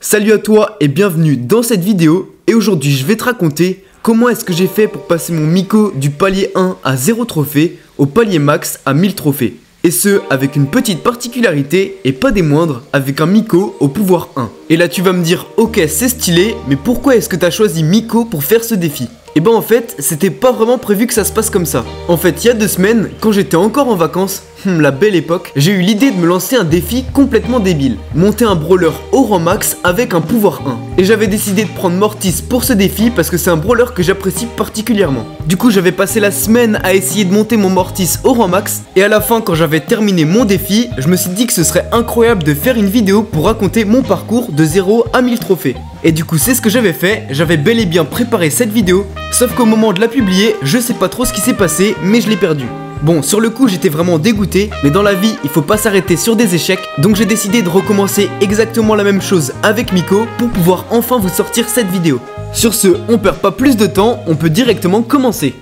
Salut à toi et bienvenue dans cette vidéo. Et aujourd'hui je vais te raconter comment est-ce que j'ai fait pour passer mon Miko du palier 1 à 0 trophée au palier max à 1000 trophées. Et ce avec une petite particularité et pas des moindres, avec un Miko au pouvoir 1. Et là tu vas me dire ok c'est stylé, mais pourquoi est-ce que tu as choisi Miko pour faire ce défi? Et ben en fait c'était pas vraiment prévu que ça se passe comme ça. En fait il y a 2 semaines, quand j'étais encore en vacances, la belle époque, j'ai eu l'idée de me lancer un défi complètement débile. Monter un brawler au rang max avec un pouvoir 1. Et j'avais décidé de prendre Mortis pour ce défi parce que c'est un brawler que j'apprécie particulièrement. Du coup j'avais passé la semaine à essayer de monter mon Mortis au rang max. Et à la fin quand j'avais terminé mon défi, je me suis dit que ce serait incroyable de faire une vidéo pour raconter mon parcours de 0 à 1000 trophées. Et du coup c'est ce que j'avais fait, j'avais bel et bien préparé cette vidéo. Sauf qu'au moment de la publier, je sais pas trop ce qui s'est passé mais je l'ai perdu. Bon, sur le coup j'étais vraiment dégoûté, mais dans la vie il faut pas s'arrêter sur des échecs, donc j'ai décidé de recommencer exactement la même chose avec Miko pour pouvoir enfin vous sortir cette vidéo. Sur ce, on perd pas plus de temps, on peut directement commencer.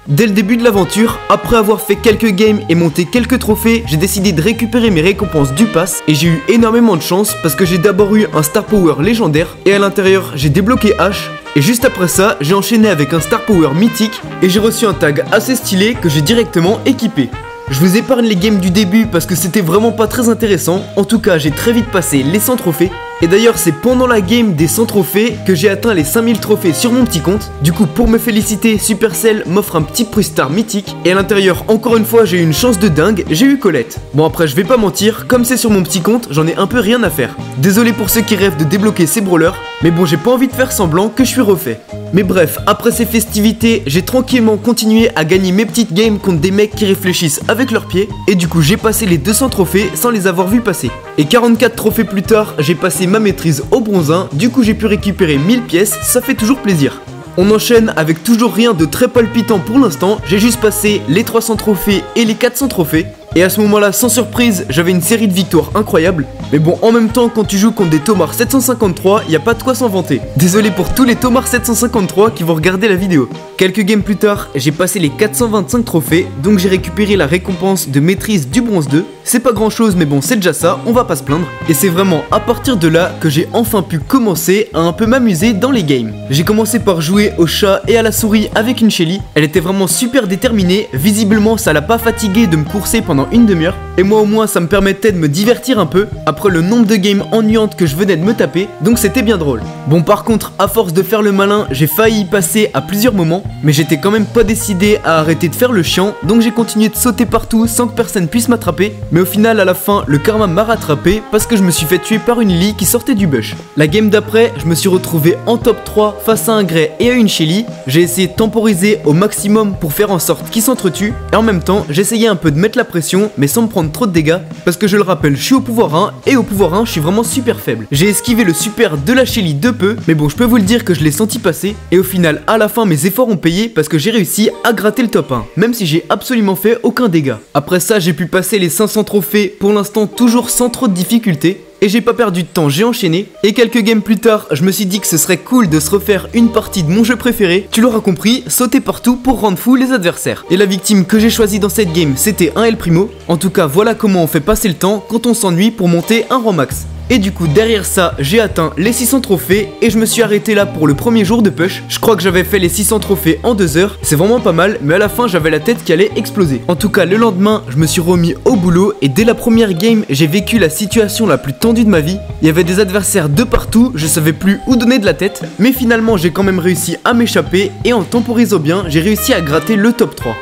Dès le début de l'aventure, après avoir fait quelques games et monté quelques trophées, j'ai décidé de récupérer mes récompenses du pass et j'ai eu énormément de chance parce que j'ai d'abord eu un Star Power légendaire et à l'intérieur j'ai débloqué H et juste après ça j'ai enchaîné avec un Star Power mythique et j'ai reçu un tag assez stylé que j'ai directement équipé. Je vous épargne les games du début parce que c'était vraiment pas très intéressant, en tout cas j'ai très vite passé les 100 trophées. Et d'ailleurs c'est pendant la game des 100 trophées que j'ai atteint les 5000 trophées sur mon petit compte. Du coup pour me féliciter, Supercell m'offre un petit Prustar mythique. Et à l'intérieur encore une fois j'ai eu une chance de dingue, j'ai eu Colette. Bon après je vais pas mentir, comme c'est sur mon petit compte, j'en ai un peu rien à faire. Désolé pour ceux qui rêvent de débloquer ces brawlers, mais bon j'ai pas envie de faire semblant que je suis refait. Mais bref, après ces festivités, j'ai tranquillement continué à gagner mes petites games contre des mecs qui réfléchissent avec leurs pieds. Et du coup j'ai passé les 200 trophées sans les avoir vus passer. Et 44 trophées plus tard, j'ai passé ma maîtrise au bronze 1, du coup j'ai pu récupérer 1000 pièces, ça fait toujours plaisir. On enchaîne avec toujours rien de très palpitant pour l'instant, j'ai juste passé les 300 trophées et les 400 trophées. Et à ce moment-là, sans surprise, j'avais une série de victoires incroyables. Mais bon, en même temps, quand tu joues contre des Tomar 753, y a pas de quoi s'en vanter. Désolé pour tous les Tomar 753 qui vont regarder la vidéo. Quelques games plus tard, j'ai passé les 425 trophées, donc j'ai récupéré la récompense de maîtrise du bronze 2. C'est pas grand chose, mais bon, c'est déjà ça, on va pas se plaindre. Et c'est vraiment à partir de là que j'ai enfin pu commencer à un peu m'amuser dans les games. J'ai commencé par jouer au chat et à la souris avec une Shelly. Elle était vraiment super déterminée, visiblement ça l'a pas fatiguée de me courser pendant une demi-heure. Et moi au moins ça me permettait de me divertir un peu après le nombre de games ennuyantes que je venais de me taper, donc c'était bien drôle. Bon par contre, à force de faire le malin, j'ai failli y passer à plusieurs moments, mais j'étais quand même pas décidé à arrêter de faire le chiant, donc j'ai continué de sauter partout sans que personne puisse m'attraper. Mais au final à la fin, le karma m'a rattrapé parce que je me suis fait tuer par une Lily qui sortait du bush. La game d'après, je me suis retrouvé en top 3 face à un Grey et à une Shelly. J'ai essayé de temporiser au maximum pour faire en sorte qu'ils s'entretuent, et en même temps j'essayais un peu de mettre la pression mais sans me prendre trop de dégâts, parce que je le rappelle je suis au pouvoir 1 et au pouvoir 1 je suis vraiment super faible. J'ai esquivé le super de la Shelly de peu, mais bon je peux vous le dire que je l'ai senti passer, et au final à la fin mes efforts ont payé parce que j'ai réussi à gratter le top 1, même si j'ai absolument fait aucun dégât. Après ça j'ai pu passer les 500 trophées, pour l'instant toujours sans trop de difficultés. Et j'ai pas perdu de temps, j'ai enchaîné. Et quelques games plus tard, je me suis dit que ce serait cool de se refaire une partie de mon jeu préféré. Tu l'auras compris, sauter partout pour rendre fou les adversaires. Et la victime que j'ai choisie dans cette game, c'était un El Primo. En tout cas, voilà comment on fait passer le temps quand on s'ennuie pour monter un rang max. Et du coup derrière ça j'ai atteint les 600 trophées et je me suis arrêté là pour le premier jour de push. Je crois que j'avais fait les 600 trophées en 2 heures, c'est vraiment pas mal, mais à la fin j'avais la tête qui allait exploser. En tout cas le lendemain je me suis remis au boulot et dès la première game j'ai vécu la situation la plus tendue de ma vie. Il y avait des adversaires de partout, je savais plus où donner de la tête, mais finalement j'ai quand même réussi à m'échapper et en temporisant bien j'ai réussi à gratter le top 3.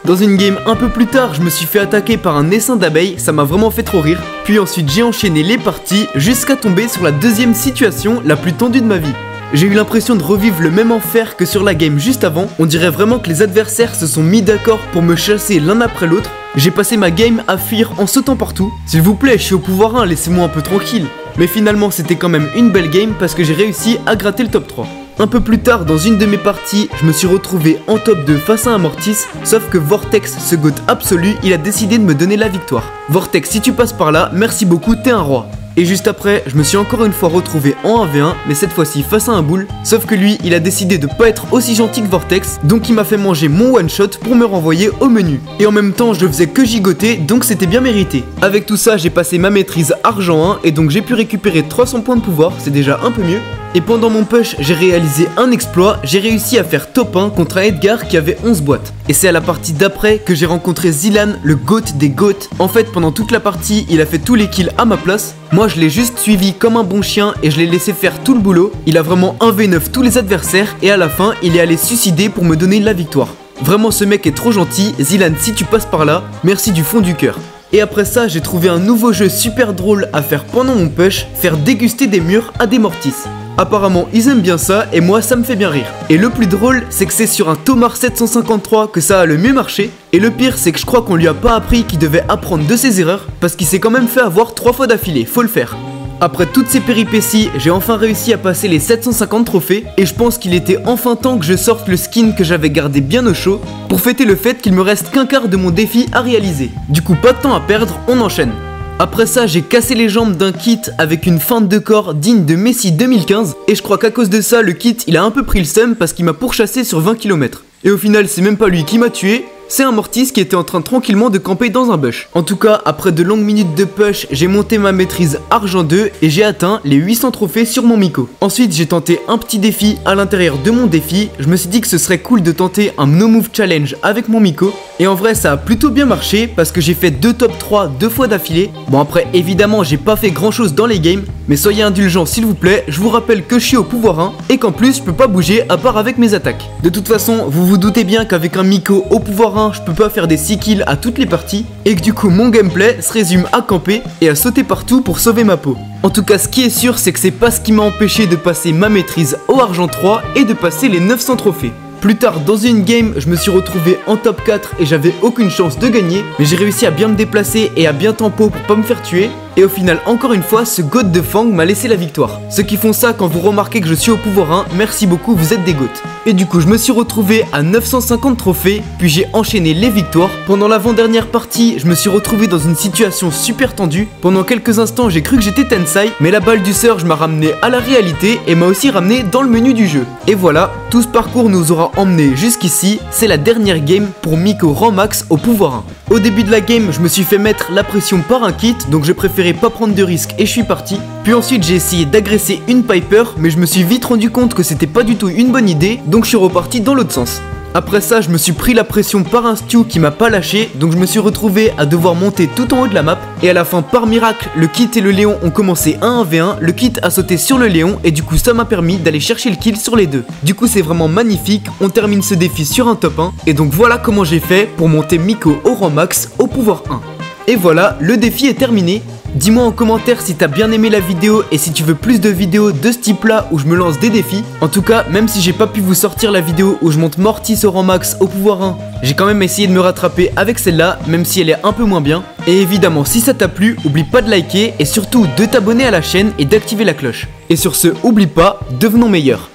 Dans une game un peu plus tard, je me suis fait attaquer par un essaim d'abeilles, ça m'a vraiment fait trop rire. Puis ensuite j'ai enchaîné les parties jusqu'à tomber sur la deuxième situation la plus tendue de ma vie. J'ai eu l'impression de revivre le même enfer que sur la game juste avant. On dirait vraiment que les adversaires se sont mis d'accord pour me chasser l'un après l'autre. J'ai passé ma game à fuir en sautant partout. S'il vous plaît, je suis au pouvoir 1, laissez-moi un peu tranquille. Mais finalement c'était quand même une belle game parce que j'ai réussi à gratter le top 3. Un peu plus tard dans une de mes parties, je me suis retrouvé en top 2 face à un Mortis, sauf que Vortex, ce goat absolu, il a décidé de me donner la victoire. Vortex, si tu passes par là, merci beaucoup, t'es un roi. Et juste après, je me suis encore une fois retrouvé en 1v1, mais cette fois-ci face à un boule. Sauf que lui, il a décidé de pas être aussi gentil que Vortex, donc il m'a fait manger mon one shot pour me renvoyer au menu. Et en même temps, je faisais que gigoter, donc c'était bien mérité. Avec tout ça, j'ai passé ma maîtrise argent 1 et donc j'ai pu récupérer 300 points de pouvoir, c'est déjà un peu mieux. Et pendant mon push, j'ai réalisé un exploit, j'ai réussi à faire top 1 contre un Edgar qui avait 11 boîtes. Et c'est à la partie d'après que j'ai rencontré Zilan, le GOAT des GOAT. En fait, pendant toute la partie, il a fait tous les kills à ma place. Moi, je l'ai juste suivi comme un bon chien et je l'ai laissé faire tout le boulot. Il a vraiment 1v9 tous les adversaires et à la fin, il est allé suicider pour me donner la victoire. Vraiment, ce mec est trop gentil. Zilan, si tu passes par là, merci du fond du cœur. Et après ça, j'ai trouvé un nouveau jeu super drôle à faire pendant mon push, faire déguster des murs à des mortis. Apparemment, ils aiment bien ça et moi, ça me fait bien rire. Et le plus drôle, c'est que c'est sur un Tomar 753 que ça a le mieux marché. Et le pire, c'est que je crois qu'on lui a pas appris qu'il devait apprendre de ses erreurs parce qu'il s'est quand même fait avoir 3 fois d'affilée, faut le faire. Après toutes ces péripéties, j'ai enfin réussi à passer les 750 trophées et je pense qu'il était enfin temps que je sorte le skin que j'avais gardé bien au chaud pour fêter le fait qu'il me reste qu'un quart de mon défi à réaliser. Du coup, pas de temps à perdre, on enchaîne. Après ça, j'ai cassé les jambes d'un kit avec une feinte de corps digne de Messi 2015 et je crois qu'à cause de ça, le kit il a un peu pris le seum parce qu'il m'a pourchassé sur 20 km. Et au final, c'est même pas lui qui m'a tué, c'est un Mortis qui était en train tranquillement de camper dans un bush. En tout cas, après de longues minutes de push, j'ai monté ma maîtrise argent 2 et j'ai atteint les 800 trophées sur mon Miko. Ensuite, j'ai tenté un petit défi à l'intérieur de mon défi. Je me suis dit que ce serait cool de tenter un no move challenge avec mon Miko. Et en vrai, ça a plutôt bien marché parce que j'ai fait 2 top 3 2 fois d'affilée. Bon après, évidemment, j'ai pas fait grand chose dans les games, mais soyez indulgents s'il vous plaît. Je vous rappelle que je suis au pouvoir 1 et qu'en plus, je peux pas bouger à part avec mes attaques. De toute façon, vous vous doutez bien qu'avec un Miko au pouvoir 1, je peux pas faire des 6 kills à toutes les parties et que du coup mon gameplay se résume à camper et à sauter partout pour sauver ma peau. En tout cas, ce qui est sûr, c'est que c'est pas ce qui m'a empêché de passer ma maîtrise au argent 3 et de passer les 900 trophées. Plus tard dans une game, je me suis retrouvé en top 4 et j'avais aucune chance de gagner, mais j'ai réussi à bien me déplacer et à bien tempo pour pas me faire tuer. Et au final, encore une fois, ce GOAT de Fang m'a laissé la victoire. Ceux qui font ça quand vous remarquez que je suis au pouvoir 1, merci beaucoup, vous êtes des GOAT. Et du coup, je me suis retrouvé à 950 trophées, puis j'ai enchaîné les victoires. Pendant l'avant-dernière partie, je me suis retrouvé dans une situation super tendue. Pendant quelques instants, j'ai cru que j'étais Tensai, mais la balle du Surge m'a ramené à la réalité et m'a aussi ramené dans le menu du jeu. Et voilà, tout ce parcours nous aura emmené jusqu'ici. C'est la dernière game pour Miko rang max au pouvoir 1. Au début de la game, je me suis fait mettre la pression par un kit, donc je préférais pas prendre de risques et je suis parti. Puis ensuite j'ai essayé d'agresser une Piper, mais je me suis vite rendu compte que c'était pas du tout une bonne idée, donc je suis reparti dans l'autre sens. Après ça, je me suis pris la pression par un Stu qui m'a pas lâché, donc je me suis retrouvé à devoir monter tout en haut de la map. Et à la fin, par miracle, le kit et le Léon ont commencé 1v1, le kit a sauté sur le Léon et du coup ça m'a permis d'aller chercher le kill sur les deux. Du coup c'est vraiment magnifique, on termine ce défi sur un top 1, et donc voilà comment j'ai fait pour monter Miko au rang max au pouvoir 1. Et voilà, le défi est terminé. Dis-moi en commentaire si t'as bien aimé la vidéo et si tu veux plus de vidéos de ce type là où je me lance des défis. En tout cas, même si j'ai pas pu vous sortir la vidéo où je monte Mortis au rang max au pouvoir 1, j'ai quand même essayé de me rattraper avec celle-là, même si elle est un peu moins bien. Et évidemment, si ça t'a plu, oublie pas de liker et surtout de t'abonner à la chaîne et d'activer la cloche. Et sur ce, oublie pas, devenons meilleurs.